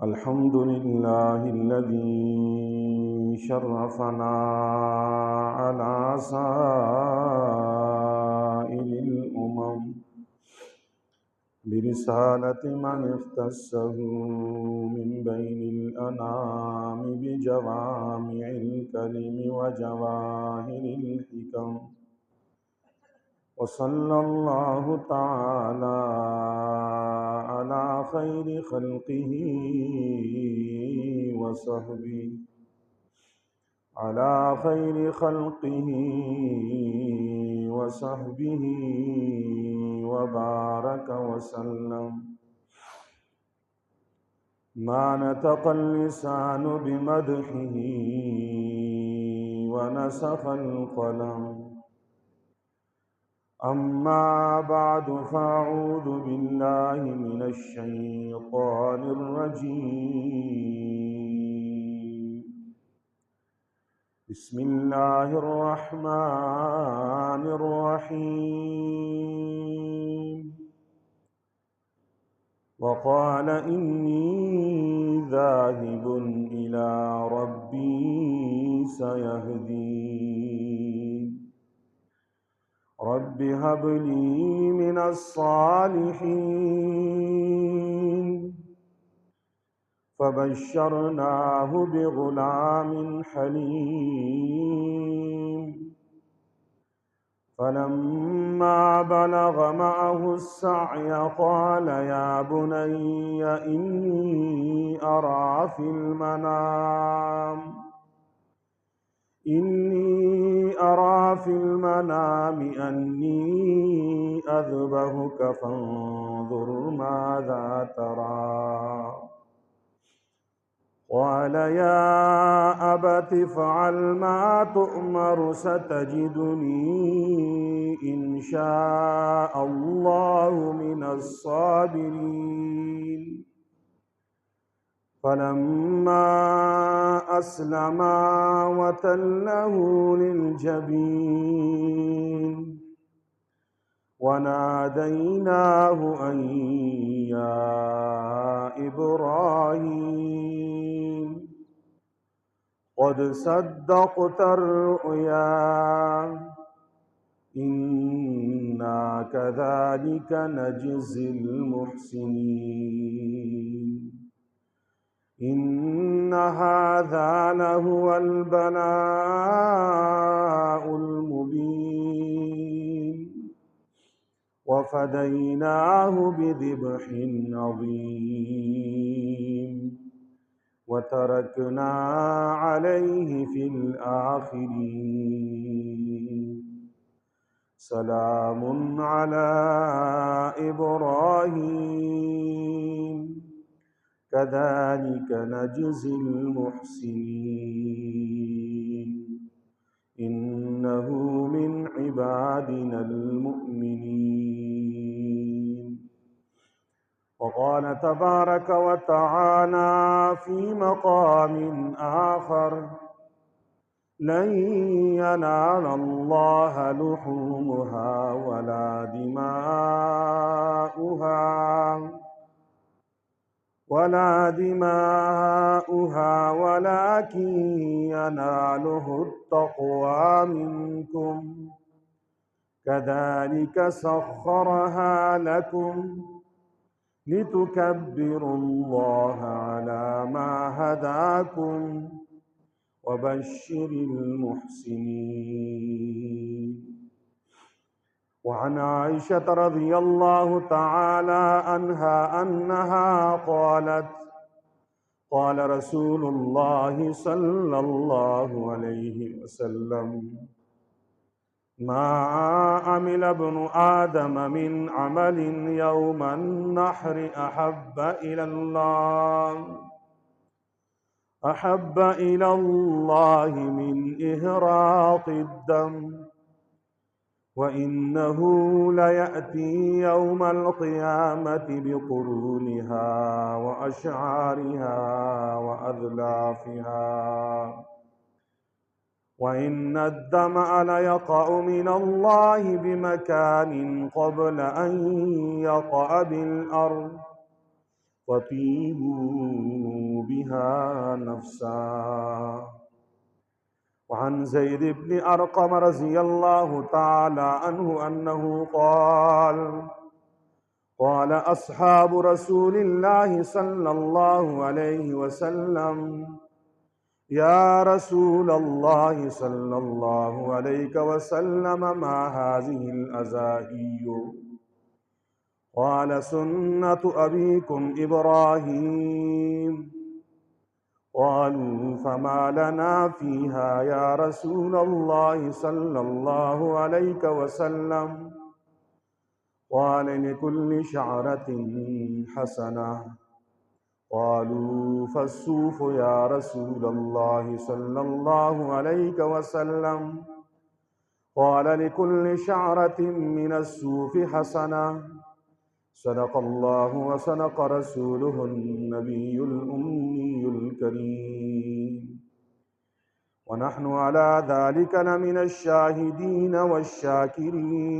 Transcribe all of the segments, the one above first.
الحمد لله الذي شرفنا على سائر الأمم برسالة من اختصه من بين الأنام بجوامع الكلم وجواهر الحكم، وصلى الله تعالى على خير خلقه وصحبه وبارك وسلم. ما نطق اللسان بمدحه ونسخ القلم. أما بعد، فأعوذ بالله من الشيطان الرجيم. بسم الله الرحمن الرحيم. وقال إني ذاهب إلى ربي سيهدين. رب هب لي من الصالحين. فبشرناه بغلام حليم. فلما بلغ معه السعي قال يا بني إني أرى في المنام أني أذبحك فانظر ماذا ترى. قال يا أبت افعل ما تؤمر ستجدني إن شاء الله من الصابرين. فلما أسلما وتله للجبين وناديناه أن يا إبراهيم قد صدقت الرؤيا إنا كذلك نجزي المحسنين. إن هذا لهو البلاء المبين. وفديناه بذبح عظيم وتركنا عليه في الآخرين. سلام على إبراهيم كذلك نجزي المحسنين. إنه من عبادنا المؤمنين. وقال تبارك وتعالى في مقام آخر لن ينال الله لحومها ولا دماؤها ولكن يناله التقوى منكم. كذلك سخرها لكم لتكبروا الله على ما هداكم وبشر المحسنين. وعن عائشة رضي الله تعالى عنها أنها قالت قال رسول الله صلى الله عليه وسلم ما عمل ابن آدم من عمل يوم النحر أحب إلى الله من إهراق الدم. وإنه ليأتي يوم القيامة بقرونها وأشعارها وأذلافها. وإن الدمع ليقع من الله بمكان قبل أن يقع بالأرض فطيبوا فيها نفسا. وعن زيد بن أرقم رضي الله تعالى عنه أنه قال أصحاب رسول الله صلى الله عليه وسلم: يا رسول الله صلى الله عليه وسلم، ما هذه الأزاهي؟ قال: سنة أبيكم إبراهيم. قالوا: فما لنا فيها يا رسول الله صلى الله عليه وسلم؟ قال: لكل شعرة حسنة. قالوا: فالصوف يا رسول الله صلى الله عليه وسلم؟ قال: لكل شعرة من الصوف حسنة. صدق الله وصدق رسوله النبي الأمي الكريم، ونحن على ذلك لمن الشاهدين والشاكرين،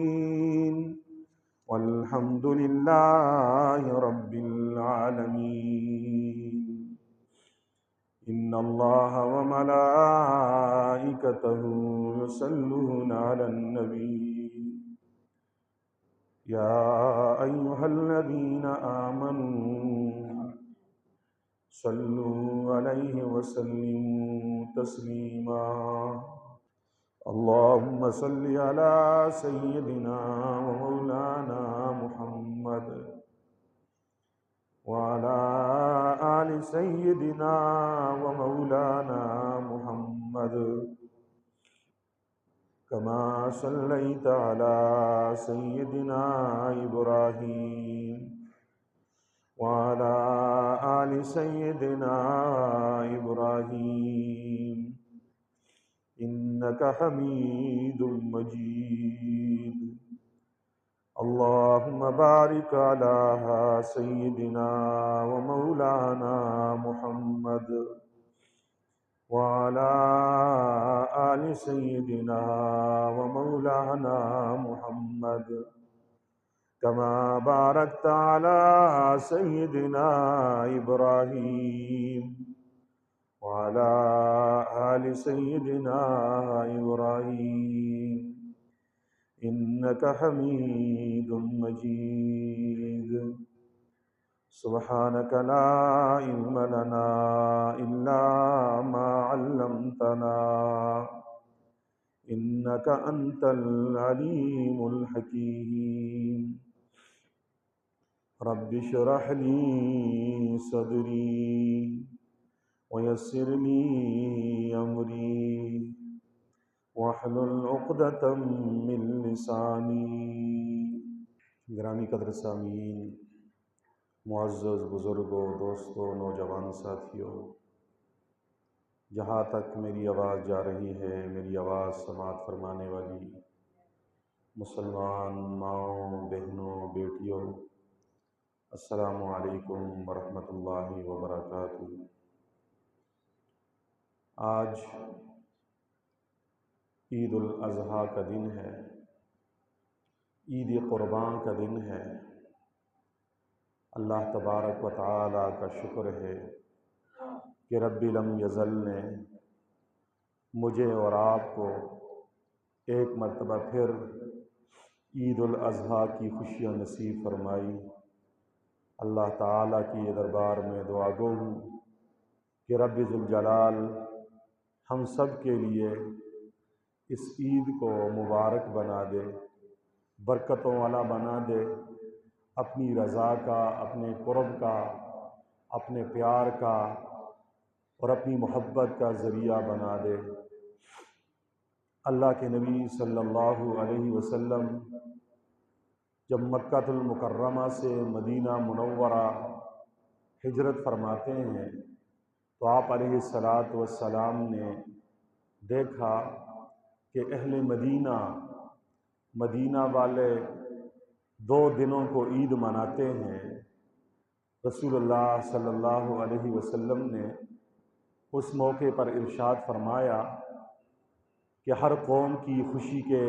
والحمد لله رب العالمين. إن الله وملائكته يصلون على النبي يا أيها الذين آمنوا صلوا عليه وسلموا تسليما. اللهم صل على سيدنا ومولانا محمد وعلى آل سيدنا ومولانا محمد، كما صليت على سيدنا إبراهيم وعلى آل سيدنا إبراهيم إنك حميد مجيد. اللهم بارك على سيدنا ومولانا محمد وعلى آل سيدنا ومولانا محمد، كما باركت على سيدنا إبراهيم وعلى آل سيدنا إبراهيم إنك حميد مجيد. سبحانك لا علم لنا إلا ما علمتنا إنك أنت العليم الحكيم. رب اشرح لي صدري ويسر لي أمري واحلل عقدة من لساني. گرامی قدر سامعین، معزز بزرگوں، دوستوں، نوجوان ساتھیوں، جہاں تک میری آواز جا رہی ہے، میری آواز سماعت فرمانے والی مسلمان ماؤں، بہنوں، بیٹیوں، السلام علیکم ورحمۃ اللہ وبرکاتہ۔ آج عید الاضحیٰ کا دن ہے، عید قربان کا دن ہے۔ اللہ تبارک و تعالی کا شکر ہے کہ رب لم یزل نے مجھے اور آپ کو ایک مرتبہ پھر عید الاضحیٰ کی خوشیاں نصیب فرمائی۔ اللہ تعالیٰ کی دربار میں دعا گو ہوں کہ رب ذوالجلال ہم سب کے لیے اس عید کو مبارک بنا دے، برکتوں والا بنا دے، اپنی رضا کا، اپنے قرب کا، اپنے پیار کا اور اپنی محبت کا ذریعہ بنا دے۔ اللہ کے نبی صلی اللہ علیہ وسلم جب مکہ المکرمہ سے مدینہ منورہ ہجرت فرماتے ہیں تو آپ علیہ الصلاۃ والسلام نے دیکھا کہ اہل مدینہ والے 2 دنوں کو عید مناتے ہیں۔ رسول اللہ صلی اللہ علیہ وسلم نے اس موقع پر ارشاد فرمایا کہ ہر قوم کی خوشی کے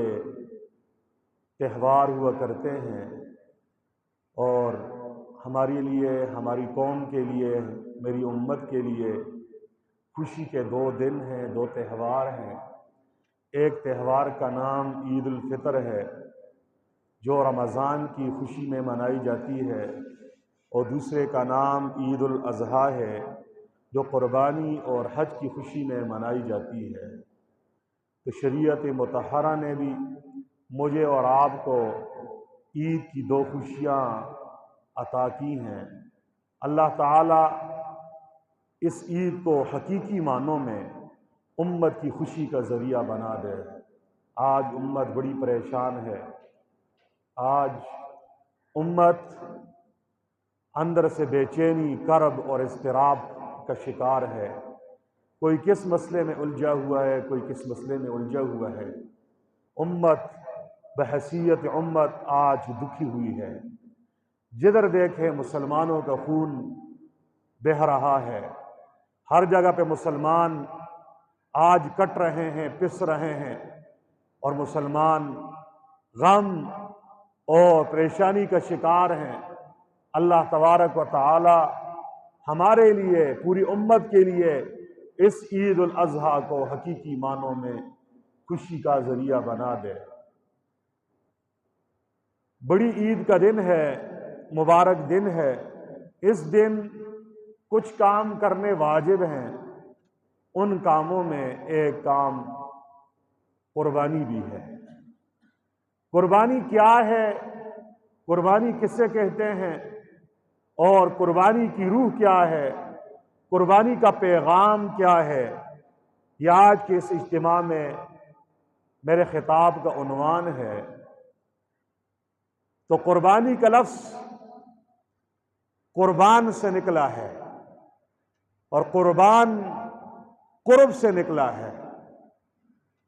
تہوار ہوا کرتے ہیں اور ہمارے لیے، ہماری قوم کے لیے، میری امت کے لیے خوشی کے دو دن ہیں، دو تہوار ہیں۔ ایک تہوار کا نام عید الفطر ہے جو رمضان کی خوشی میں منائی جاتی ہے، اور دوسرے کا نام عید الاضحیٰ ہے جو قربانی اور حج کی خوشی میں منائی جاتی ہے۔ تو شریعت مطہرہ نے بھی مجھے اور آپ کو عید کی دو خوشیاں عطا کی ہیں۔ اللہ تعالیٰ اس عید کو حقیقی معنوں میں امت کی خوشی کا ذریعہ بنا دے۔ آج امت بڑی پریشان ہے، آج امت اندر سے بے چینی، کرب اور اضطراب کا شکار ہے۔ کوئی کس مسئلے میں الجھا ہوا ہے، کوئی کس مسئلے میں الجھا ہوا ہے۔ امت بحیثیت امت آج دکھی ہوئی ہے۔ جدھر دیکھیں مسلمانوں کا خون بہہ رہا ہے، ہر جگہ پہ مسلمان آج کٹ رہے ہیں، پس رہے ہیں، اور مسلمان غم اور پریشانی کا شکار ہیں۔ اللہ تبارک و تعالی ہمارے لیے، پوری امت کے لیے اس عید الاضحیٰ کو حقیقی معنوں میں خوشی کا ذریعہ بنا دے۔ بڑی عید کا دن ہے، مبارک دن ہے۔ اس دن کچھ کام کرنے واجب ہیں، ان کاموں میں ایک کام قربانی بھی ہے۔ قربانی کیا ہے؟ قربانی کسے کہتے ہیں؟ اور قربانی کی روح کیا ہے؟ قربانی کا پیغام کیا ہے؟ یہ آج کے اس اجتماع میں میرے خطاب کا عنوان ہے۔ تو قربانی کا لفظ قربان سے نکلا ہے، اور قربان قرب سے نکلا ہے۔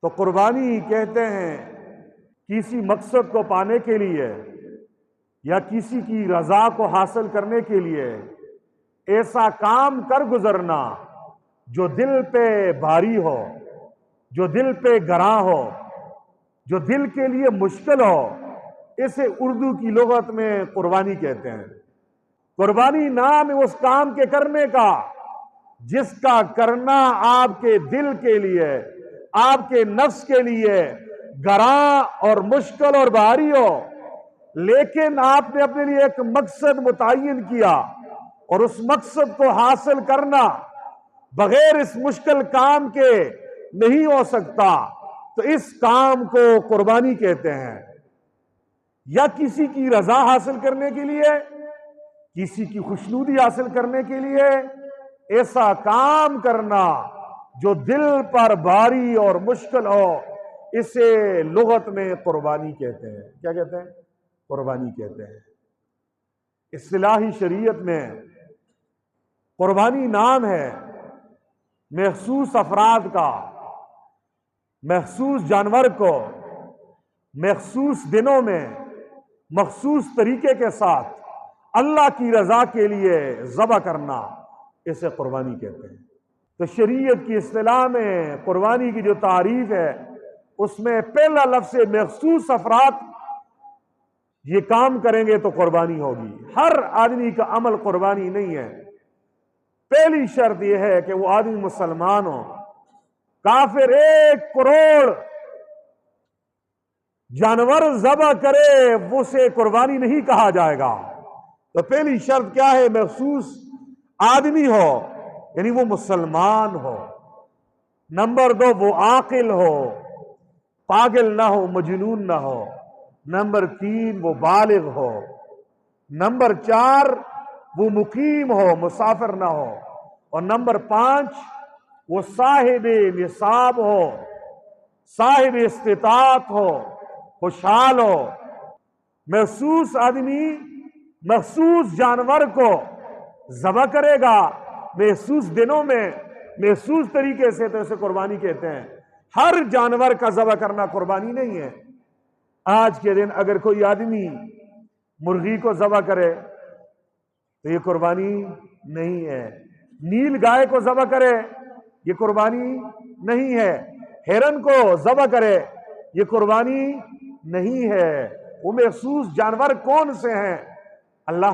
تو قربانی کہتے ہیں کسی مقصد کو پانے کے لیے یا کسی کی رضا کو حاصل کرنے کے لیے ایسا کام کر گزرنا جو دل پہ بھاری ہو، جو دل پہ گراں ہو، جو دل کے لیے مشکل ہو، اسے اردو کی لغت میں قربانی کہتے ہیں۔ قربانی نام ہے اس کام کے کرنے کا جس کا کرنا آپ کے دل کے لیے، آپ کے نفس کے لیے گراں اور مشکل اور بھاری ہو، لیکن آپ نے اپنے لیے ایک مقصد متعین کیا، اور اس مقصد کو حاصل کرنا بغیر اس مشکل کام کے نہیں ہو سکتا، تو اس کام کو قربانی کہتے ہیں۔ یا کسی کی رضا حاصل کرنے کے لیے، کسی کی خوشنودی حاصل کرنے کے لیے ایسا کام کرنا جو دل پر بھاری اور مشکل ہو، اسے لغت میں قربانی کہتے ہیں۔ کیا کہتے ہیں؟ قربانی کہتے ہیں۔ اصطلاحی شریعت میں قربانی نام ہے مخصوص افراد کا، مخصوص جانور کو مخصوص دنوں میں مخصوص طریقے کے ساتھ اللہ کی رضا کے لیے ذبح کرنا، اسے قربانی کہتے ہیں۔ تو شریعت کی اصطلاح میں قربانی کی جو تعریف ہے، اس میں پہلا لفظ مخصوص افراد یہ کام کریں گے تو قربانی ہوگی۔ ہر آدمی کا عمل قربانی نہیں ہے۔ پہلی شرط یہ ہے کہ وہ آدمی مسلمان ہو۔ کافر 1 کروڑ جانور ذبح کرے، وہ اسے قربانی نہیں کہا جائے گا۔ تو پہلی شرط کیا ہے؟ مخصوص آدمی ہو، یعنی وہ مسلمان ہو۔ نمبر 2، وہ عاقل ہو، پاگل نہ ہو، مجنون نہ ہو۔ نمبر 3، وہ بالغ ہو۔ نمبر 4، وہ مقیم ہو، مسافر نہ ہو۔ اور نمبر 5، وہ صاحب نصاب ہو، صاحب استطاعت ہو، خوشحال ہو۔ مخصوص آدمی مخصوص جانور کو ذبح کرے گا مخصوص دنوں میں مخصوص طریقے سے، تو اسے قربانی کہتے ہیں۔ ہر جانور کا ذبح کرنا قربانی نہیں ہے۔ آج کے دن اگر کوئی آدمی مرغی کو ذبح کرے تو یہ قربانی نہیں ہے۔ نیل گائے کو ذبح کرے، یہ قربانی نہیں ہے۔ ہرن کو ذبح کرے، یہ قربانی نہیں ہے۔ وہ مخصوص جانور کون سے ہیں؟ اللہ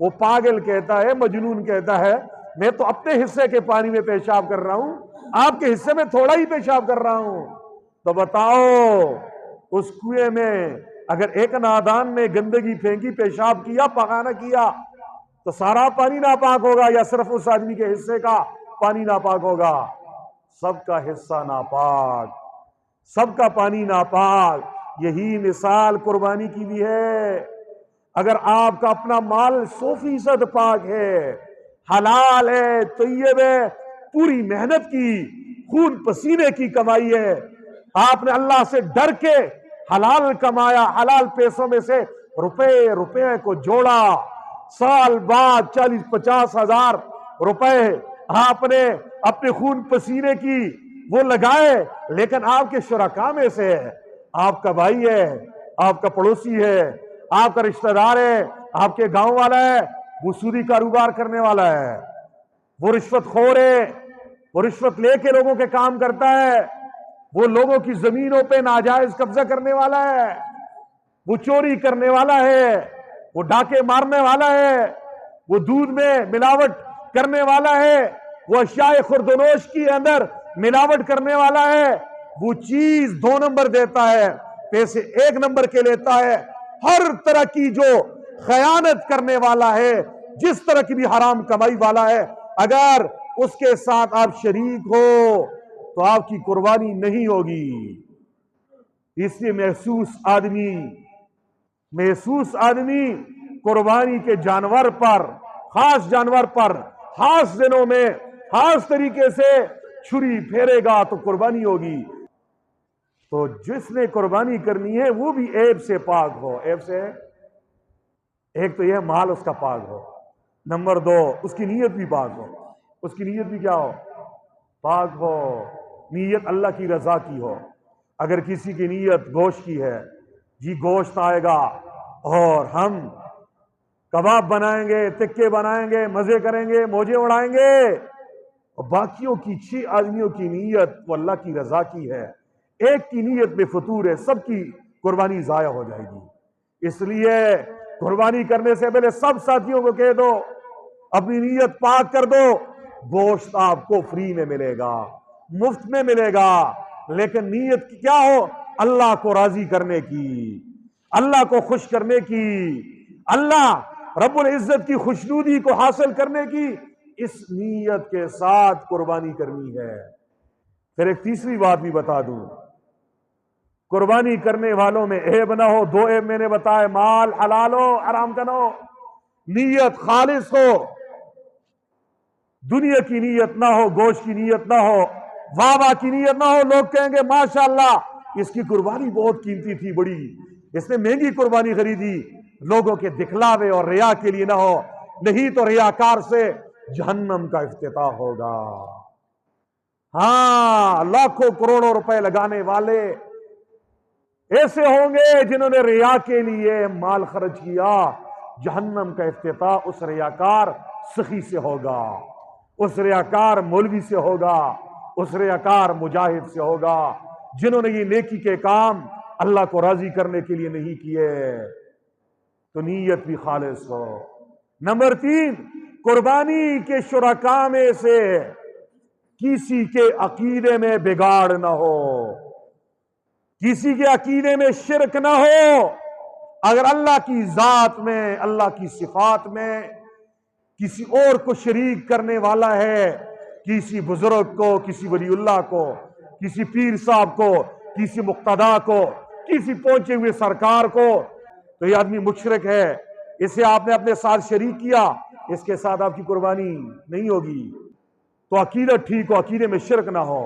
وہ پاگل کہتا ہے، مجنون کہتا ہے میں تو اپنے حصے کے پانی میں پیشاب کر رہا ہوں، آپ کے حصے میں تھوڑا ہی پیشاب کر رہا ہوں۔ تو بتاؤ اس کنویں میں اگر ایک نادان نے گندگی پھینکی، پیشاب کیا، پخانہ کیا، تو سارا پانی ناپاک ہوگا یا صرف اس آدمی کے حصے کا پانی ناپاک ہوگا؟ سب کا حصہ ناپاک، سب کا پانی ناپاک۔ یہی مثال قربانی کی بھی ہے۔ اگر آپ کا اپنا مال 100% پاک ہے، حلال ہے، طیب ہے، پوری محنت کی، خون پسینے کی کمائی ہے، آپ نے اللہ سے ڈر کے حلال کمایا، حلال پیسوں میں سے روپے کو جوڑا، سال بعد 40-50 ہزار روپے آپ نے اپنے خون پسینے کی وہ لگائے، لیکن آپ کے شرکاء میں سے ہے، آپ کا بھائی ہے، آپ کا پڑوسی ہے، آپ کا رشتہ دار ہے، آپ کے گاؤں والا ہے، وہ سودی کاروبار کرنے والا ہے، وہ رشوت خور ہے، وہ رشوت لے کے لوگوں کے کام کرتا ہے، وہ لوگوں کی زمینوں پہ ناجائز قبضہ کرنے والا ہے، وہ چوری کرنے والا ہے، وہ ڈاکے مارنے والا ہے، وہ دودھ میں ملاوٹ کرنے والا ہے، وہ اشیاء خوردونوش کی اندر ملاوٹ کرنے والا ہے، وہ چیز 2 نمبر دیتا ہے، پیسے 1 نمبر کے لیتا ہے، ہر طرح کی جو خیانت کرنے والا ہے، جس طرح کی بھی حرام کمائی والا ہے، اگر اس کے ساتھ آپ شریک ہو تو آپ کی قربانی نہیں ہوگی۔ اس لیے محسوس آدمی قربانی کے جانور پر، خاص جانور پر، خاص دنوں میں خاص طریقے سے چھری پھیرے گا تو قربانی ہوگی۔ تو جس نے قربانی کرنی ہے وہ بھی عیب سے پاک ہو۔ عیب سے ایک تو یہ مال اس کا پاک ہو، نمبر 2 اس کی نیت بھی پاک ہو۔ اس کی نیت بھی کیا ہو؟ پاک ہو، نیت اللہ کی رضا کی ہو۔ اگر کسی کی نیت گوشت کی ہے، جی گوشت آئے گا اور ہم کباب بنائیں گے، تکے بنائیں گے، مزے کریں گے، موجے اڑائیں گے، اور باقیوں کی 6 آدمیوں کی نیت وہ اللہ کی رضا کی ہے، ایک کی نیت میں فطور ہے، سب کی قربانی ضائع ہو جائے گی۔ اس لیے قربانی کرنے سے پہلے سب ساتھیوں کو کہہ دو اپنی نیت پاک کر دو، گوشت آپ کو فری میں ملے گا، مفت میں ملے گا، لیکن نیت کیا ہو؟ اللہ کو راضی کرنے کی، اللہ کو خوش کرنے کی، اللہ رب العزت کی خوشنودی کو حاصل کرنے کی، اس نیت کے ساتھ قربانی کرنی ہے۔ پھر ایک تیسری بات بھی بتا دوں، قربانی کرنے والوں میں عیب نہ ہو۔ 2 عیب میں نے بتائے، مال حلال ہو، حرام کا نہ ہو، نیت خالص ہو، دنیا کی نیت نہ ہو، گوشت کی نیت نہ ہو، واہ کی نیت نہ ہو، لوگ کہیں گے ماشاءاللہ اس کی قربانی بہت قیمتی تھی، بڑی، اس نے مہنگی قربانی خریدی، لوگوں کے دکھلاوے اور ریا کے لیے نہ ہو، نہیں تو ریاکار سے جہنم کا افتتاح ہوگا۔ ہاں، لاکھوں کروڑوں روپے لگانے والے ایسے ہوں گے جنہوں نے ریا کے لیے مال خرچ کیا، جہنم کا افتتاح اس ریاکار سخی سے ہوگا، اس ریاکار مولوی سے ہوگا، اس ریاکار مجاہد سے ہوگا، جنہوں نے یہ نیکی کے کام اللہ کو راضی کرنے کے لیے نہیں کیے۔ تو نیت بھی خالص ہو۔ نمبر 3، قربانی کے شرکاء میں سے کسی کے عقیدے میں بگاڑ نہ ہو، کسی کے عقیدے میں شرک نہ ہو۔ اگر اللہ کی ذات میں، اللہ کی صفات میں کسی اور کو شریک کرنے والا ہے، کسی بزرگ کو، کسی ولی اللہ کو، کسی پیر صاحب کو، کسی مقتدا کو، کسی پہنچے ہوئے سرکار کو، تو یہ آدمی مشرک ہے، اسے آپ نے اپنے ساتھ شریک کیا، اس کے ساتھ آپ کی قربانی نہیں ہوگی۔ تو عقیدہ ٹھیک ہو، عقیدے میں شرک نہ ہو،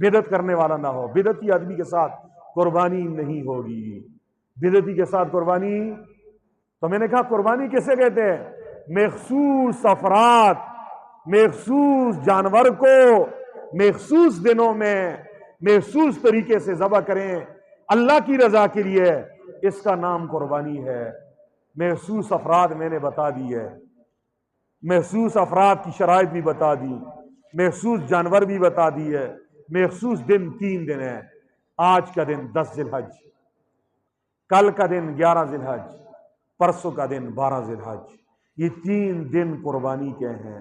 بدعت کرنے والا نہ ہو، بدعتی آدمی کے ساتھ قربانی نہیں ہوگی، بدعتی کے ساتھ قربانی۔ تو میں نے کہا قربانی کسے کہتے ہیں؟ مخصوص افراد، مخصوص جانور کو مخصوص دنوں میں مخصوص طریقے سے ذبح کریں اللہ کی رضا کے لیے، اس کا نام قربانی ہے۔ مخصوص افراد میں نے بتا دی ہے، مخصوص افراد کی شرائط بھی بتا دی، مخصوص جانور بھی بتا دی ہے، مخصوص دن 3 دن ہے۔ آج کا دن 10 ذی الحج، کل کا دن 11 ذی الحج، پرسوں کا دن 12 ذی الحج۔ یہ 3 دن قربانی کے ہیں۔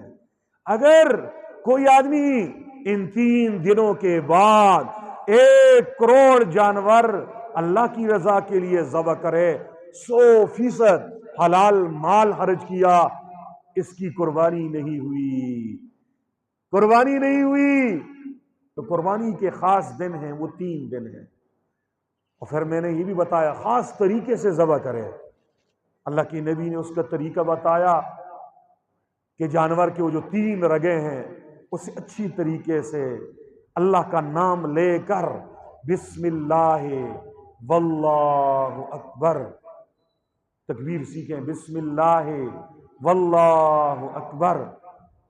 اگر کوئی آدمی ان 3 دنوں کے بعد 1 کروڑ جانور اللہ کی رضا کے لیے ذبح کرے، 100% حلال مال خرچ کیا، اس کی قربانی نہیں ہوئی، قربانی نہیں ہوئی۔ تو قربانی کے خاص دن ہیں، وہ 3 دن ہیں۔ اور پھر میں نے یہ بھی بتایا خاص طریقے سے ذبح کرے۔ اللہ کی نبی نے اس کا طریقہ بتایا کہ جانور کے وہ جو 3 رگیں ہیں اسے اچھی طریقے سے اللہ کا نام لے کر بسم اللہ واللہ اکبر، تکبیر سیکھیں، بسم اللہ واللہ اکبر۔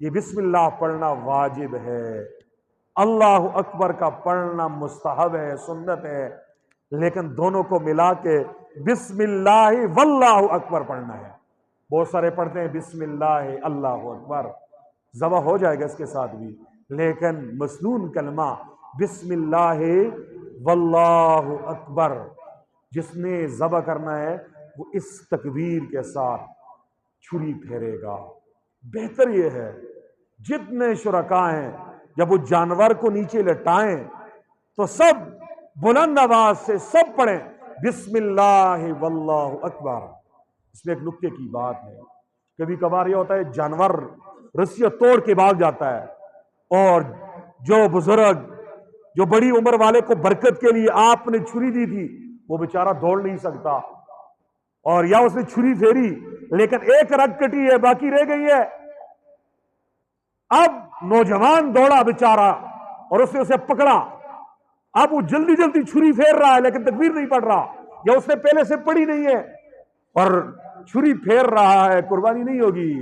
یہ بسم اللہ پڑھنا واجب ہے، اللہ اکبر کا پڑھنا مستحب ہے، سنت ہے، لیکن دونوں کو ملا کے بسم اللہ واللہ اکبر پڑھنا ہے۔ بہت سارے پڑھتے ہیں بسم اللہ اللہ اکبر، ذبح ہو جائے گا اس کے ساتھ بھی، لیکن مسنون کلمہ بسم اللہ واللہ اکبر جس نے ذبح کرنا ہے وہ اس تکبیر کے ساتھ چھری پھیرے گا۔ بہتر یہ ہے جتنے شرکاء ہیں جب وہ جانور کو نیچے لٹائیں تو سب بلند آواز سے سب پڑھیں بسم اللہ واللہ اکبر۔ اس میں ایک نکتے کی بات ہے، کبھی کبھار یہ ہوتا ہے جانور رسیاں توڑ کے بھاگ جاتا ہے، اور جو بزرگ جو بڑی عمر والے کو برکت کے لیے آپ نے چھری دی تھی وہ بیچارہ دوڑ نہیں سکتا، اور یا اس نے چھری پھیری لیکن ایک رگ کٹی ہے باقی رہ گئی ہے۔ اب نوجوان دوڑا بیچارہ اور اس نے اسے پکڑا، اب وہ جلدی جلدی چھری پھیر رہا ہے لیکن تکبیر نہیں پڑھ رہا، یا اس نے پہلے سے پڑھی نہیں ہے اور چھری پھیر رہا ہے، قربانی نہیں ہوگی۔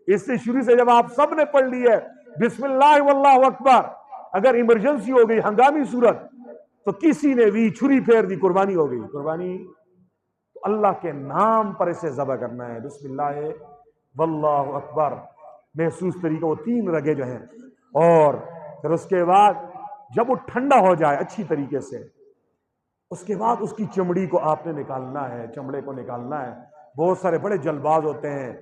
اس سے شروع سے جب آپ سب نے پڑھ لی ہے بسم اللہ واللہ اکبر، اگر ایمرجنسی ہو گئی، ہنگامی صورت، تو کسی نے بھی چھری پھیر دی، قربانی ہو گئی۔ قربانی تو اللہ کے نام پر اسے ذبح کرنا ہے، بسم اللہ واللہ اکبر، محسوس طریقہ، وہ 3 رگیں جو ہیں، اور پھر اس کے بعد جب وہ ٹھنڈا ہو جائے اچھی طریقے سے، اس کے بعد اس کی چمڑی کو آپ نے نکالنا ہے، چمڑے کو نکالنا ہے۔ بہت سارے بڑے جلباز ہوتے ہیں،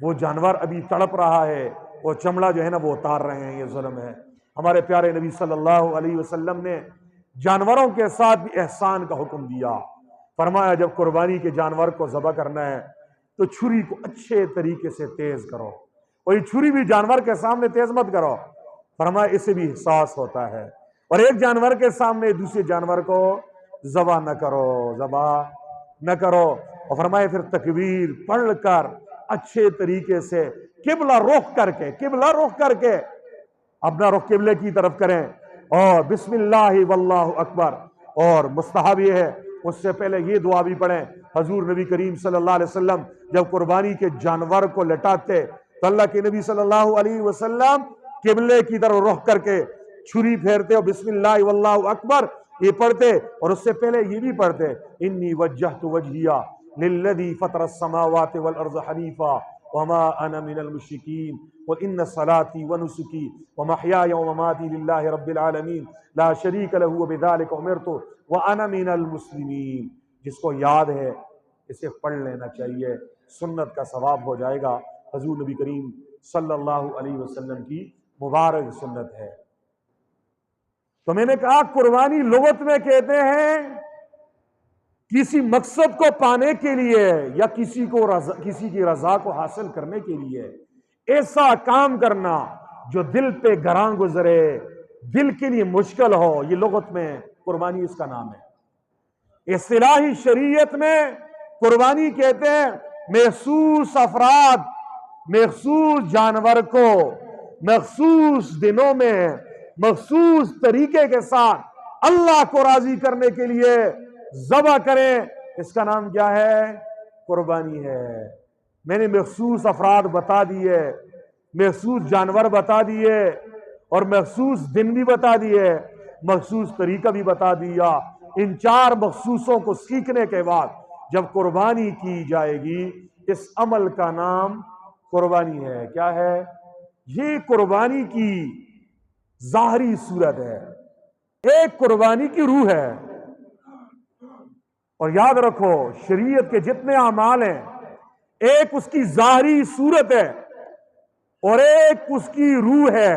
وہ جانور ابھی تڑپ رہا ہے، وہ چمڑا جو ہے نا وہ اتار رہے ہیں، یہ ظلم ہے۔ ہمارے پیارے نبی صلی اللہ علیہ وسلم نے جانوروں کے ساتھ بھی احسان کا حکم دیا، فرمایا جب قربانی کے جانور کو ذبح کرنا ہے تو چھری کو اچھے طریقے سے تیز کرو، اور یہ چھری بھی جانور کے سامنے تیز مت کرو، فرمایا اسے بھی احساس ہوتا ہے، اور ایک جانور کے سامنے دوسرے جانور کو ذبح نہ کرو، ذبح نہ کرو، اور فرمایا پھر تکبیر پڑھ کر اچھے طریقے سے قبلہ رخ کر کے، قبلہ رخ کر کے اپنا رخ قبلے کی طرف کریں، اور بسم اللہ واللہ اکبر۔ اور مستحب یہ ہے اس سے پہلے یہ دعا بھی پڑھیں، حضور نبی کریم صلی اللہ علیہ وسلم جب قربانی کے جانور کو لٹاتے تو اللہ کے نبی صلی اللہ علیہ وسلم قبلے کی طرف رخ کر کے چھری پھیرتے اور بسم اللہ واللہ اکبر یہ پڑھتے، اور اس سے پہلے یہ بھی پڑھتے انی وجہت وجہیہ للذی فطر السماوات والارض حنیفا وما انا من المشرکین قل ان صلاتي ونسكي ومحياي ومماتي لله رب العالمین لا شریک له وبذلک امرت وانا من المسلمین۔ جس کو یاد ہے اسے پڑھ لینا چاہیے، سنت کا ثواب ہو جائے گا، حضور نبی کریم صلی اللہ علیہ وسلم کی مبارک سنت ہے۔ تو میں نے کہا قربانی لغت میں کہتے ہیں کسی مقصد کو پانے کے لیے یا کسی کی رضا کو حاصل کرنے کے لیے ایسا کام کرنا جو دل پہ گراں گزرے، دل کے لیے مشکل ہو، یہ لغت میں قربانی اس کا نام ہے۔ اصطلاحی شریعت میں قربانی کہتے ہیں مخصوص افراد مخصوص جانور کو مخصوص دنوں میں مخصوص طریقے کے ساتھ اللہ کو راضی کرنے کے لیے ذبح کریں، اس کا نام کیا ہے؟ قربانی ہے۔ میں نے مخصوص افراد بتا دیے، مخصوص جانور بتا دیے، اور مخصوص دن بھی بتا دیے، مخصوص طریقہ بھی بتا دیا۔ ان 4 مخصوصوں کو سیکھنے کے بعد جب قربانی کی جائے گی اس عمل کا نام قربانی ہے۔ کیا ہے یہ؟ قربانی کی ظاہری صورت ہے، ایک قربانی کی روح ہے۔ اور یاد رکھو شریعت کے جتنے اعمال ہیں ایک اس کی ظاہری صورت ہے اور ایک اس کی روح ہے،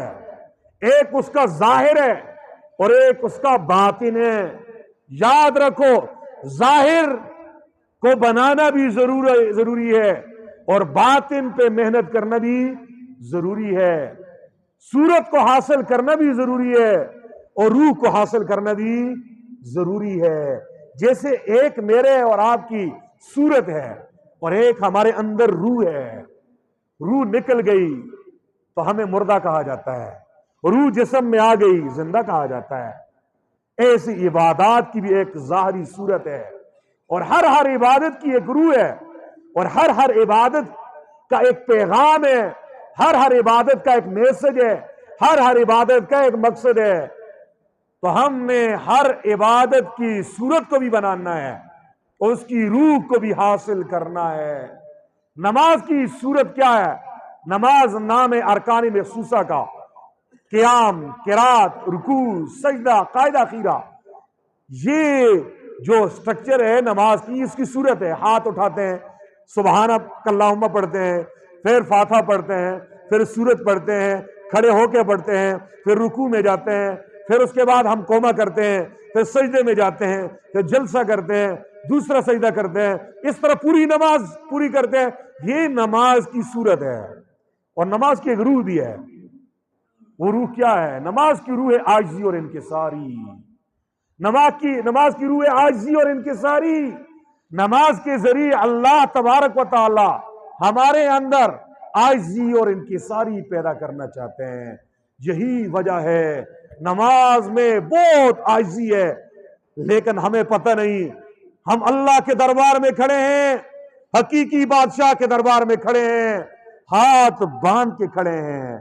ایک اس کا ظاہر ہے اور ایک اس کا باطن ہے۔ یاد رکھو، ظاہر کو بنانا بھی ضروری ہے اور باطن پہ محنت کرنا بھی ضروری ہے، صورت کو حاصل کرنا بھی ضروری ہے اور روح کو حاصل کرنا بھی ضروری ہے۔ جیسے ایک میرے اور آپ کی صورت ہے اور ایک ہمارے اندر روح ہے، روح نکل گئی تو ہمیں مردہ کہا جاتا ہے، روح جسم میں آ گئی زندہ کہا جاتا ہے۔ ایسی عبادات کی بھی ایک ظاہری صورت ہے اور ہر عبادت کی ایک روح ہے اور ہر عبادت کا ایک پیغام ہے، ہر عبادت کا ایک میسج ہے، ہر عبادت کا ایک مقصد ہے۔ تو ہم نے ہر عبادت کی صورت کو بھی بنانا ہے اور اس کی روح کو بھی حاصل کرنا ہے۔ نماز کی صورت کیا ہے؟ نماز نام ارکان مخصوصہ کا، قیام، قرات، رکوع، سجدہ، قاعدہ خیرہ، یہ جو سٹرکچر ہے نماز کی، اس کی صورت ہے۔ ہاتھ اٹھاتے ہیں، سبحانک اللہم پڑھتے ہیں، پھر فاتحہ پڑھتے ہیں، پھر سورت پڑھتے ہیں، کھڑے ہو کے پڑھتے ہیں، پھر رکوع میں جاتے ہیں، پھر اس کے بعد ہم قوما کرتے ہیں، پھر سجدے میں جاتے ہیں، پھر جلسہ کرتے ہیں، دوسرا سجدہ کرتے ہیں، اس طرح پوری نماز پوری کرتے ہیں۔ یہ نماز کی صورت ہے اور نماز کی ایک روح بھی ہے۔ وہ روح کیا ہے؟ نماز کی روح ہے عاجزی اور انکساری۔ نماز کی روح ہے عاجزی اور انکساری۔ نماز کے ذریعے اللہ تبارک و تعالی ہمارے اندر عاجزی اور انکساری پیدا کرنا چاہتے ہیں۔ یہی وجہ ہے نماز میں بہت عاجزی ہے، لیکن ہمیں پتہ نہیں، ہم اللہ کے دربار میں کھڑے ہیں، حقیقی بادشاہ کے دربار میں کھڑے ہیں، ہاتھ باندھ کے کھڑے ہیں،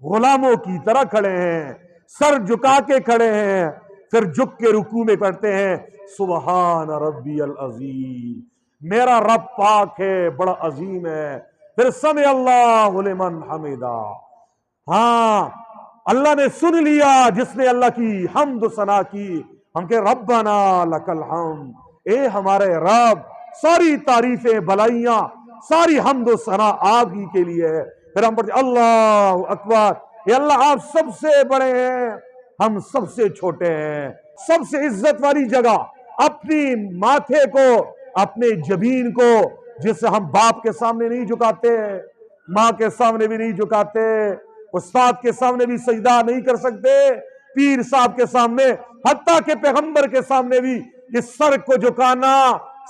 غلاموں کی طرح کھڑے ہیں، سر جھکا کے کھڑے ہیں، پھر جھک کے رکوع میں پڑھتے ہیں سبحان ربی العظیم، میرا رب پاک ہے، بڑا عظیم ہے، پھر سمع اللہ لمن حمدہ۔ ہاں، اللہ نے سن لیا جس نے اللہ کی حمد و ثنا کی، ہم کہ ربنا لک الحمد، اے ہمارے رب ساری تعریفیں، بھلائیاں، ساری حمد و ثنا آپ ہی کے لیے ہے۔ پھر ہم پڑھتے اللہ اکبر، اے اللہ آپ سب سے بڑے ہیں، ہم سب سے چھوٹے ہیں۔ سب سے عزت والی جگہ اپنی ماتھے کو، اپنے جبین کو، جسے ہم باپ کے سامنے نہیں جھکاتے، ماں کے سامنے بھی نہیں جھکاتے، استاد کے سامنے بھی سجدہ نہیں کر سکتے، پیر صاحب کے سامنے، حتیٰ کہ پیغمبر کے سامنے بھی اس سر کو جھکانا،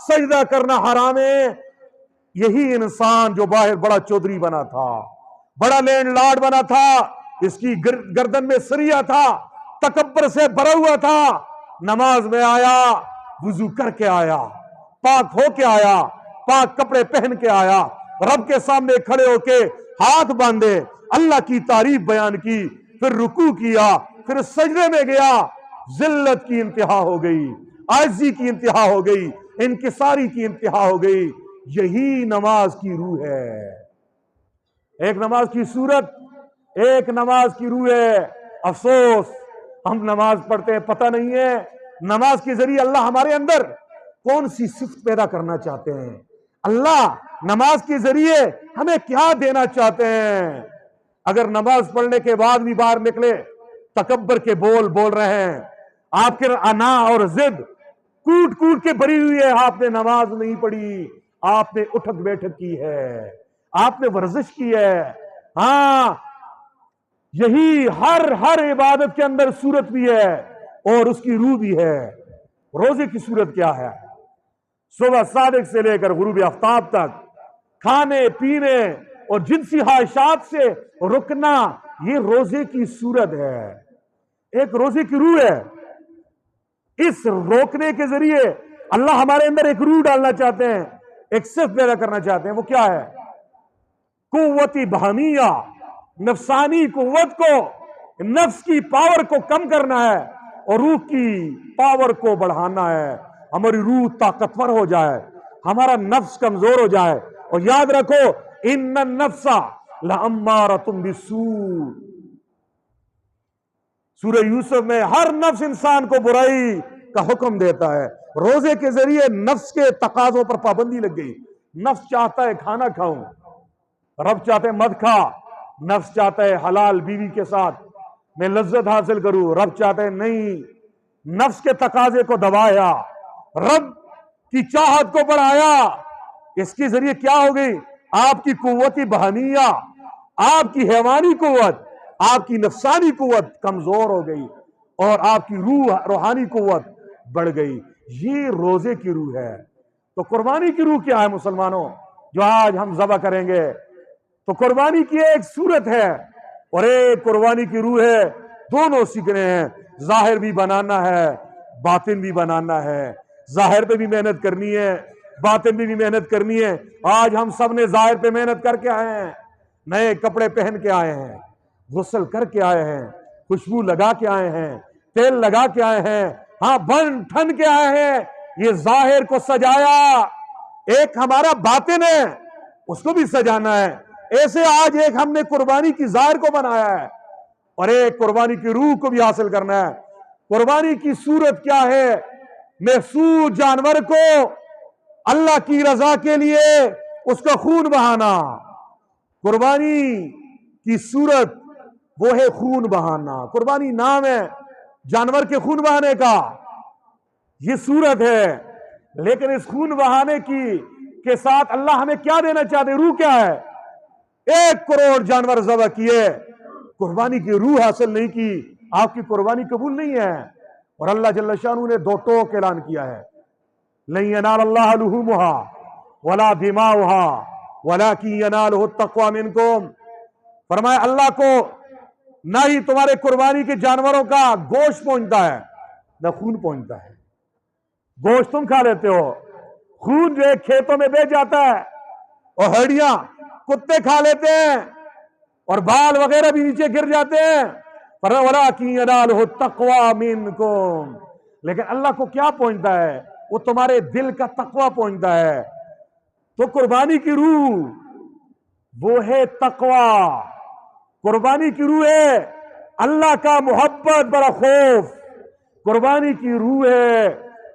سجدہ کرنا حرام ہے۔ یہی انسان جو باہر بڑا چودھری بنا تھا، بڑا لینڈ لارڈ بنا تھا، اس کی گردن میں سریا تھا، تکبر سے بھرا ہوا تھا، نماز میں آیا، وضو کر کے آیا، پاک ہو کے آیا، پاک کپڑے پہن کے آیا، رب کے سامنے کھڑے ہو کے ہاتھ باندھے، اللہ کی تعریف بیان کی، پھر رکوع کیا، پھر سجدے میں گیا، ذلت کی انتہا ہو گئی، عاجزی کی انتہا ہو گئی، انکساری کی انتہا ہو گئی۔ یہی نماز کی روح ہے۔ ایک نماز کی صورت، ایک نماز کی روح ہے۔ افسوس، ہم نماز پڑھتے ہیں، پتہ نہیں ہے نماز کے ذریعے اللہ ہمارے اندر کون سی صفت پیدا کرنا چاہتے ہیں، اللہ نماز کے ذریعے ہمیں کیا دینا چاہتے ہیں۔ اگر نماز پڑھنے کے بعد بھی باہر نکلے تکبر کے بول رہے ہیں، آپ کے انا اور ضد کوٹ کوٹ کے بھری ہوئی ہے، آپ نے نماز نہیں پڑھی، آپ نے اٹھک بیٹھک کی ہے، آپ نے ورزش کی ہے۔ ہاں، یہی ہر عبادت کے اندر صورت بھی ہے اور اس کی روح بھی ہے۔ روزے کی صورت کیا ہے؟ صبح صادق سے لے کر غروب آفتاب تک کھانے پینے اور جنسی خواہشات سے رکنا، یہ روزے کی صورت ہے، ایک روزے کی روح ہے۔ اس روکنے کے ذریعے اللہ ہمارے اندر ایک روح ڈالنا چاہتے ہیں، ایک صفت پیدا کرنا چاہتے ہیں۔ وہ کیا ہے؟ قوت بہمیہ، نفسانی قوت کو، نفس کی پاور کو کم کرنا ہے اور روح کی پاور کو بڑھانا ہے، ہماری روح طاقتور ہو جائے، ہمارا نفس کمزور ہو جائے۔ اور یاد رکھو ان النفس لامارۃ بالسوء، سورہ یوسف میں ہر نفس انسان کو برائی کا حکم دیتا ہے۔ روزے کے ذریعے نفس کے تقاضوں پر پابندی لگ گئی نفس چاہتا ہے کھانا کھاؤں، رب چاہتے مت کھا، نفس چاہتا ہے حلال بیوی کے ساتھ میں لذت حاصل کروں، رب چاہتا ہے نہیں، نفس کے تقاضے کو دبایا، رب کی چاہت کو بڑھایا، اس کے ذریعے کیا ہو گئی؟ آپ کی قوت بہانیہ، آپ کی حیوانی قوت، آپ کی نفسانی قوت کمزور ہو گئی اور آپ کی روحانی قوت بڑھ گئی۔ یہ روزے کی روح ہے۔ تو قربانی کی روح کیا ہے مسلمانوں جو آج ہم ذبح کریں گے؟ تو قربانی کی ایک صورت ہے اور ایک قربانی کی روح ہے، دونوں سیکھنے ہیں، ظاہر بھی بنانا ہے، باطن بھی بنانا ہے، ظاہر پہ بھی محنت کرنی ہے، باطن بھی محنت کرنی ہے۔ آج ہم سب نے ظاہر پہ محنت کر کے آئے ہیں، نئے کپڑے پہن کے آئے ہیں، غسل کر کے آئے ہیں، خوشبو لگا کے آئے ہیں، تیل لگا کے آئے ہیں، ہاں بن ٹھن کے آئے ہیں، یہ ظاہر کو سجایا۔ ایک ہمارا باطن ہے، اس کو بھی سجانا ہے۔ ایسے آج ایک ہم نے قربانی کی ظاہر کو بنایا ہے اور ایک قربانی کی روح کو بھی حاصل کرنا ہے۔ قربانی کی صورت کیا ہے؟ محسوس جانور کو اللہ کی رضا کے لیے اس کا خون بہانا۔ قربانی کی صورت وہ ہے خون بہانا۔ قربانی نام ہے جانور کے خون بہانے کا، یہ صورت ہے، لیکن اس خون بہانے کے ساتھ اللہ ہمیں کیا دینا چاہتے؟ روح کیا ہے؟ 1 کروڑ جانور ذبح کیے، قربانی کی روح حاصل نہیں کی، آپ کی قربانی قبول نہیں ہے۔ اور اللہ جل شانہ نے 2 ٹوک اعلان کیا ہے، لن ینال اللہ لحومها ولا دماؤها ولکن ینالہ التقوی منکم۔ فرمایا اللہ کو نہ ہی تمہارے قربانی کے جانوروں کا گوشت پہنچتا ہے نہ خون پہنچتا ہے۔ گوشت تم کھا لیتے ہو، خون جو ہے کھیتوں میں بیچ جاتا ہے اور ہڈیاں کتے کھا لیتے ہیں اور بال وغیرہ بھی نیچے گر جاتے ہیں۔ وَلَٰكِن يَنَالُهُ التَّقْوَىٰ مِنكُمْ، لیکن اللہ کو کیا پہنچتا ہے؟ وہ تمہارے دل کا تقوی پہنچتا ہے۔ تو قربانی کی روح وہ ہے تقوی، قربانی کی روح ہے اللہ کا محبت بڑا خوف، قربانی کی روح ہے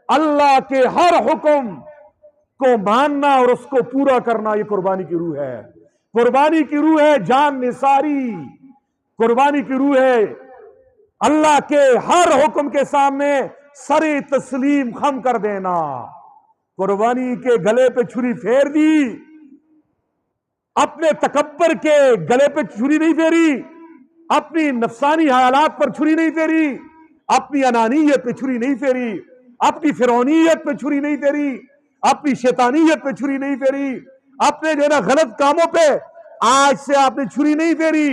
اللہ کے ہر حکم کو ماننا اور اس کو پورا کرنا، یہ قربانی کی روح ہے۔ قربانی کی روح ہے جان نثاری، قربانی کی روح ہے اللہ کے ہر حکم کے سامنے سر تسلیم خم کر دینا۔ قربانی کے گلے پہ چھری پھیر دی، اپنے تکبر کے گلے پہ چھری نہیں پھیری، اپنی نفسانی حالات پر چھری نہیں پھیری، اپنی انانیت پہ چھری نہیں پھیری، اپنی فرعونیت پہ چھری نہیں پھیری، اپنی شیطانیت پہ چھری نہیں پھیری، اپنے جو ہے نا غلط کاموں پہ آج سے آپ نے چھری نہیں پھیری،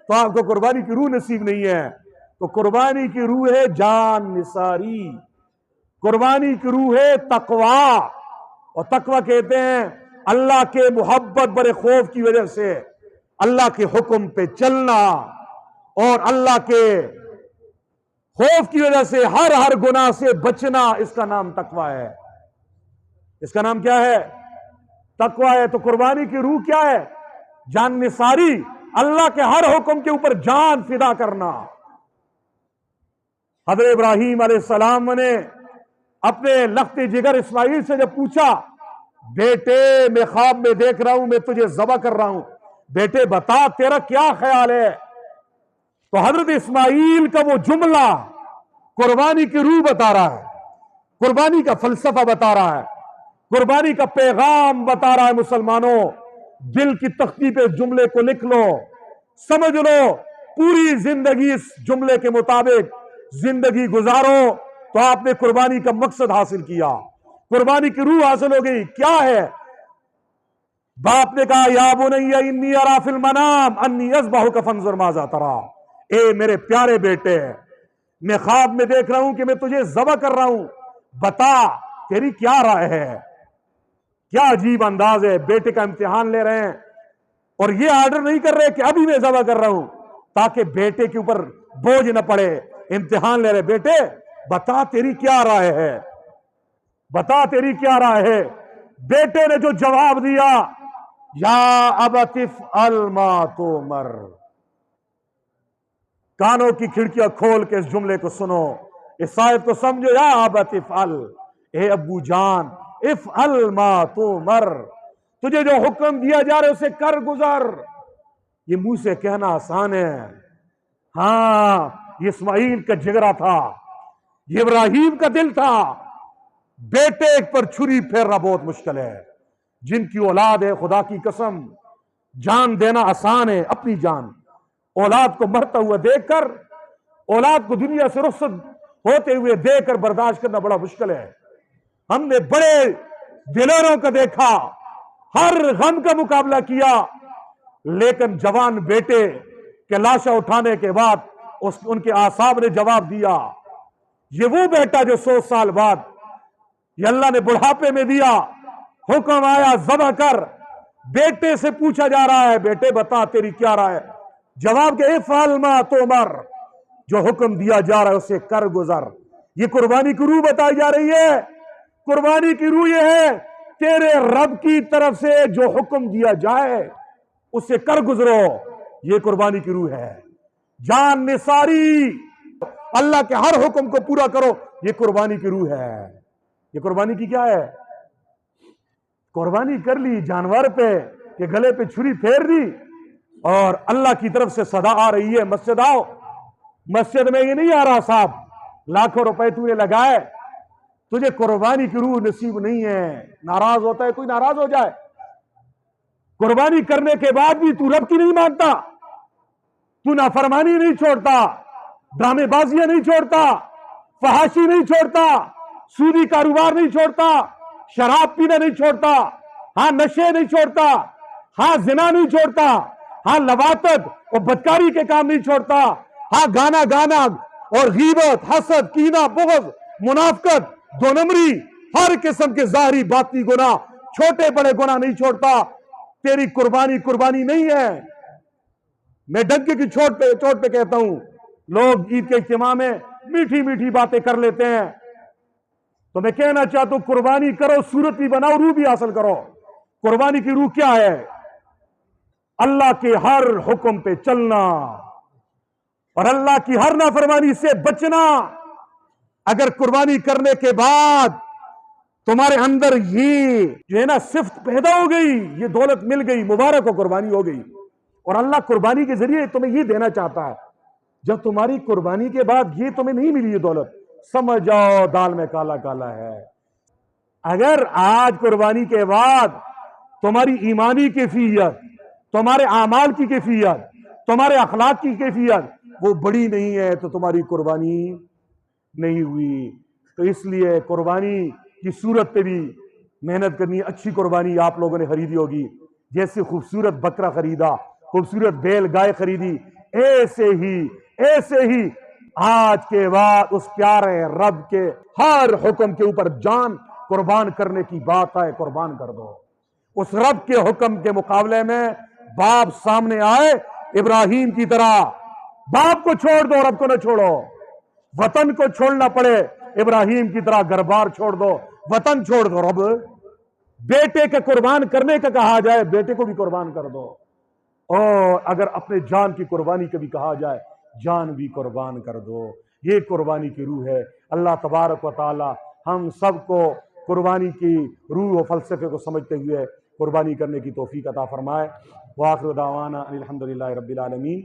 تو آپ کو قربانی کی روح نصیب نہیں ہے۔ تو قربانی کی روح ہے جان نثاری، قربانی کی روح ہے تقوی، اور تقوی کہتے ہیں اللہ کے محبت برے خوف کی وجہ سے اللہ کے حکم پہ چلنا اور اللہ کے خوف کی وجہ سے ہر گناہ سے بچنا، اس کا نام تقوی ہے۔ اس کا نام کیا ہے؟ تقوی ہے۔ تو قربانی کی روح کیا ہے؟ جان نثاری، اللہ کے ہر حکم کے اوپر جان فدا کرنا۔ حضرت ابراہیم علیہ السلام نے اپنے لخت جگر اسماعیل سے جب پوچھا، بیٹے میں خواب میں دیکھ رہا ہوں میں تجھے ذبح کر رہا ہوں، بیٹے بتا تیرا کیا خیال ہے؟ تو حضرت اسماعیل کا وہ جملہ قربانی کی روح بتا رہا ہے، قربانی کا فلسفہ بتا رہا ہے، قربانی کا پیغام بتا رہا ہے۔ مسلمانوں دل کی تختی پہ اس جملے کو لکھ لو، سمجھ لو، پوری زندگی اس جملے کے مطابق زندگی گزارو تو آپ نے قربانی کا مقصد حاصل کیا، قربانی کی روح حاصل ہو گئی۔ کیا ہے؟ باپ نے کہا یا بنی انی اری فی المنام انی اذبحک فانظر ماذا تری، اے میرے پیارے بیٹے میں خواب میں دیکھ رہا ہوں کہ میں تجھے ذبح کر رہا ہوں، بتا تیری کیا رائے ہے؟ کیا عجیب انداز ہے، بیٹے کا امتحان لے رہے ہیں اور یہ آرڈر نہیں کر رہے کہ ابھی میں ذبح کر رہا ہوں تاکہ بیٹے کے اوپر بوجھ نہ پڑے، امتحان لے رہے، بیٹے بتا تیری کیا رائے ہے، بتا تیری کیا رائے ہے؟ بیٹے نے جو جواب دیا، یا ابت افعل ما تؤمر، کانوں کی کھڑکیاں کھول کے اس جملے کو سنو، اس آیت کو سمجھو، یا ابت افعل، اے ابو جان افعل ما تؤمر، تجھے جو حکم دیا جا رہا ہے اسے کر گزر۔ یہ منہ سے کہنا آسان ہے، ہاں یہ اسماعیل کا جگرا تھا، یہ ابراہیم کا دل تھا۔ بیٹے پر چھری پھیرنا بہت مشکل ہے۔ جن کی اولاد ہے خدا کی قسم جان دینا آسان ہے، اپنی جان اولاد کو مرتا ہوا دیکھ کر، اولاد کو دنیا سے رخصت ہوتے ہوئے دیکھ کر برداشت کرنا بڑا مشکل ہے۔ ہم نے بڑے دلیروں کا دیکھا، ہر غم کا مقابلہ کیا، لیکن جوان بیٹے کے لاشا اٹھانے کے بعد ان کے اعصاب نے جواب دیا۔ یہ وہ بیٹا جو 100 سال بعد یہ اللہ نے بڑھاپے میں دیا، حکم آیا ذبح کر، بیٹے سے پوچھا جا رہا ہے بیٹے بتا تیری کیا رائے ہے؟ جواب کہ افعل ما تؤمر، جو حکم دیا جا رہا ہے اسے کر گزر۔ یہ قربانی کی روح بتائی جا رہی ہے۔ قربانی کی روح یہ ہے تیرے رب کی طرف سے جو حکم دیا جائے اسے کر گزرو، یہ قربانی کی روح ہے۔ جان نثاری، اللہ کے ہر حکم کو پورا کرو، یہ قربانی کی روح ہے۔ یہ قربانی کی کیا ہے؟ قربانی کر لی جانور پہ کہ گلے پہ چھری پھیر دی، اور اللہ کی طرف سے صدا آ رہی ہے مسجد آؤ۔ مسجد میں یہ نہیں آ رہا صاحب لاکھوں روپے تو نے لگائے، تجھے قربانی کی روح نصیب نہیں ہے، ناراض ہوتا ہے کوئی ناراض ہو جائے۔ قربانی کرنے کے بعد بھی تو رب کی نہیں مانتا، تو نافرمانی نہیں چھوڑتا، ڈرامے بازیاں نہیں چھوڑتا، فحاشی نہیں چھوڑتا، سودی کاروبار نہیں چھوڑتا، شراب پینا نہیں چھوڑتا، ہاں نشے نہیں چھوڑتا، ہاں زنا نہیں چھوڑتا، ہاں لواطت اور بدکاری کے کام نہیں چھوڑتا، ہاں گانا گانا اور غیبت، حسد، کینہ، بغض، منافقت، دو نمبری، ہر قسم کے ظاہری باطنی گناہ، چھوٹے بڑے گناہ نہیں چھوڑتا۔ تیری قربانی نہیں ہے۔ میں ڈنکے کی چوٹ پہ کہتا ہوں، لوگ عید کے اجتماع میں میٹھی میٹھی باتیں کر لیتے ہیں، تو میں کہنا چاہتا ہوں قربانی کرو، صورت بھی بناؤ، روح بھی حاصل کرو۔ قربانی کی روح کیا ہے؟ اللہ کے ہر حکم پہ چلنا اور اللہ کی ہر نافرمانی سے بچنا۔ اگر قربانی کرنے کے بعد تمہارے اندر یہ جو ہے نا صفت پیدا ہو گئی، یہ دولت مل گئی، مبارک ہو، قربانی ہو گئی، اور اللہ قربانی کے ذریعے تمہیں یہ دینا چاہتا ہے۔ جب تمہاری قربانی کے بعد یہ تمہیں نہیں ملی یہ دولت، سمجھ جاؤ دال میں کالا کالا ہے۔ اگر آج قربانی کے بعد تمہاری ایمانی کیفیت، تمہارے اعمال کی کیفیت، تمہارے اخلاق کی کیفیت وہ بڑی نہیں ہے تو تمہاری قربانی نہیں ہوئی۔ تو اس لیے قربانی کی صورت پہ بھی محنت کرنی۔ اچھی قربانی آپ لوگوں نے خریدی ہوگی، جیسے خوبصورت بکرا خریدا، خوبصورت بیل گائے خریدی، ایسے ہی آج کے بعد اس پیارے رب کے ہر حکم کے اوپر جان قربان کرنے کی بات آئے، قربان کر دو۔ اس رب کے حکم کے مقابلے میں باپ سامنے آئے ابراہیم کی طرح، باپ کو چھوڑ دو، رب کو نہ چھوڑو۔ وطن کو چھوڑنا پڑے ابراہیم کی طرح گھر بار چھوڑ دو، وطن چھوڑ دو۔ رب بیٹے کے قربان کرنے کا کہا جائے، بیٹے کو بھی قربان کر دو، اور اگر اپنے جان کی قربانی کا بھی کہا جائے، جان بھی قربان کر دو۔ یہ قربانی کی روح ہے۔ اللہ تبارک و تعالی ہم سب کو قربانی کی روح و فلسفے کو سمجھتے ہوئے قربانی کرنے کی توفیق عطا فرمائے۔ وآخر دعوانا الحمدللہ رب العالمین۔